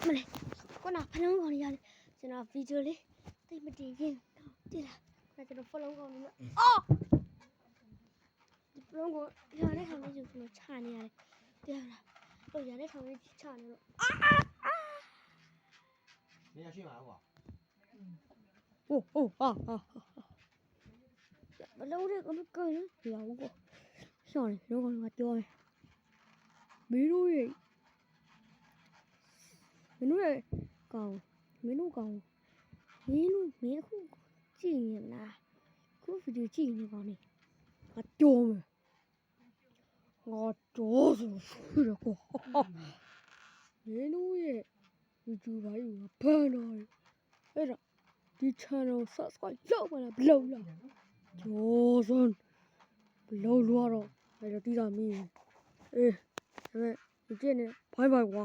မလေးခုနဖလုံးကောင်ကြီးရတယ်ကျွန်တော်ဗီဒီယိုလေးတိတ်မတည်ခင်တည်လားဒါကျွန်တော်ဖလုံးကောင်ကြီးလို့အော်ဒီဖလုံးကိုရတဲ့ထောင်လေးကျွန်တော်ချနေရတယ်တည်လားတော့ရတဲ့ထောင်လေးချနေလို့你要去哪个？ဘလုံးလေးကမကင်းဘူးရောကိုရှောင်းနေလုံးကောင်ကပြောမယ်မင်းတို့ရဲ့ကောင်မင်းတို့ခုကြည့်နေမလားခုဗီဒီယိုကြည့်နေကောင်နေငါပြောမယ်ငါတော့ဆိုရကောမင်းတို့ရဲ့ဗီဒီယိုပိုင်းကိုဖန်တော့အဲ့ဒါဒီ channel subscribe လုပ်ပါလားဘလို့လားကျော်စွန်းဘလို့လို့တော့အဲ့ဒါတီးတာမင်းအေးဒါပေမဲ့ဒီကျင်းနေဘိုင်ဘိုင်ကွာ